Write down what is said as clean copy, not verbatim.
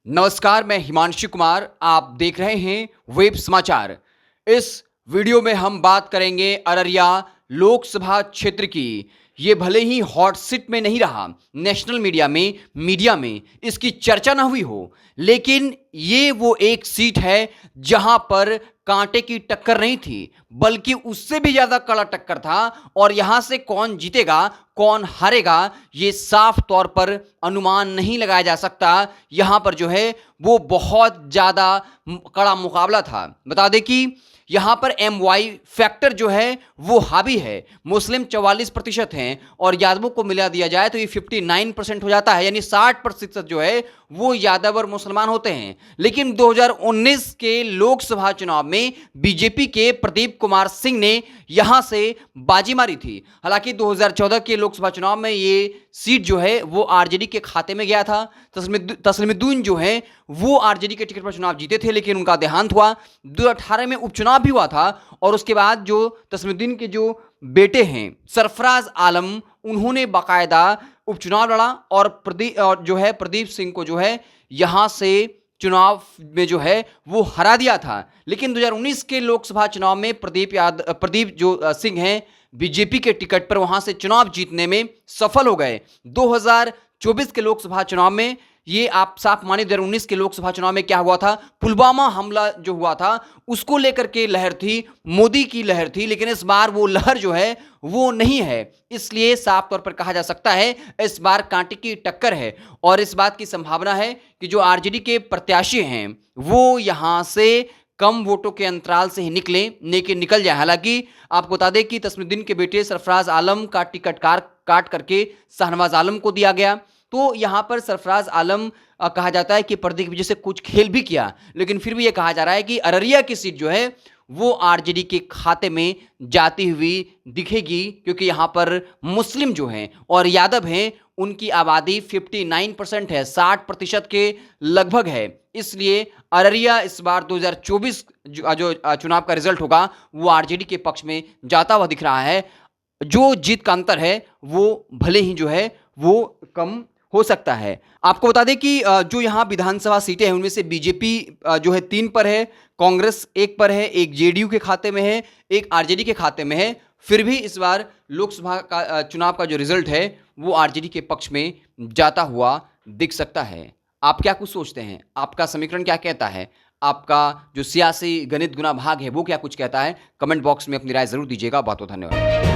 नमस्कार, मैं हिमांशु कुमार। आप देख रहे हैं वेब समाचार। इस वीडियो में हम बात करेंगे अररिया लोकसभा क्षेत्र की। ये भले ही हॉट सीट में नहीं रहा, नेशनल मीडिया में इसकी चर्चा ना हुई हो, लेकिन ये वो एक सीट है जहां पर कांटे की टक्कर नहीं थी, बल्कि उससे भी ज्यादा कड़ा टक्कर था। और यहां से कौन जीतेगा कौन हारेगा ये साफ तौर पर अनुमान नहीं लगाया जा सकता। यहां पर जो है वो बहुत ज्यादा कड़ा मुकाबला था। बता दें कि यहां पर MY फैक्टर जो है वो हावी है। मुस्लिम 44% हैं और यादवों को मिला दिया जाए तो ये 59% हो जाता है, यानी 60% जो है वो यादव और मुसलमान होते हैं। लेकिन 2019 के लोकसभा चुनाव में बीजेपी के प्रदीप कुमार सिंह ने यहां से बाजी मारी थी। हालांकि 2014 के लोकसभा चुनाव में ये सीट जो है वो आरजेडी के खाते में गया था। तस्लिमुद्दीन जो है वो आरजेडी के टिकट पर चुनाव जीते थे, लेकिन उनका देहांत हुआ। 2018 में उपचुनाव भी हुआ था और उसके बाद जो तस्लिमुद्दीन के जो बेटे हैं सरफराज आलम, उन्होंने बाकायदा उपचुनाव लड़ा और प्रदीप सिंह को जो है यहां से चुनाव में जो है वो हरा दिया था। लेकिन 2019 के लोकसभा चुनाव में प्रदीप सिंह हैं बीजेपी के टिकट पर वहां से चुनाव जीतने में सफल हो गए। 2024 के लोकसभा चुनाव में ये आप साफ माने 2019 के लोकसभा चुनाव में क्या हुआ था, पुलवामा हमला जो हुआ था उसको लेकर के लहर थी, मोदी की लहर थी। लेकिन इस बार वो लहर जो है वो नहीं है, इसलिए साफ तौर पर कहा जा सकता है इस बार कांटे की टक्कर है। और इस बात की संभावना है कि जो आरजेडी के प्रत्याशी हैं वो यहां से कम वोटों के अंतराल से ही निकल जाए। हालांकि आपको बता दें कि तस्लिमुद्दीन के बेटे सरफराज आलम का टिकट काट करके शाहनवाज आलम को दिया गया। तो यहां पर सरफराज आलम कहा जाता है कि पर्दे की वजह से कुछ खेल भी किया, लेकिन फिर भी यह कहा जा रहा है कि अररिया की सीट जो है वो आरजेडी के खाते में जाती हुई दिखेगी, क्योंकि यहां पर मुस्लिम जो हैं और यादव हैं उनकी आबादी 59% है, 60% के लगभग है। इसलिए अररिया इस बार 2024 जो चुनाव का रिजल्ट होगा वो आरजेडी के पक्ष में जाता हुआ दिख रहा है। जो जीत का अंतर है वो भले ही जो है वो कम हो सकता है। आपको बता दें कि जो यहाँ विधानसभा सीटें हैं उनमें से बीजेपी जो है 3 पर है, कांग्रेस 1 पर है, एक जेडीयू के खाते में है, एक आरजेडी के खाते में है। फिर भी इस बार लोकसभा का चुनाव का जो रिजल्ट है वो आरजेडी के पक्ष में जाता हुआ दिख सकता है। आप क्या कुछ सोचते हैं? आपका समीकरण क्या कहता है? आपका जो सियासी गणित गुना भाग है वो क्या कुछ कहता है? कमेंट बॉक्स में अपनी राय जरूर दीजिएगा। बहुत बहुत धन्यवाद।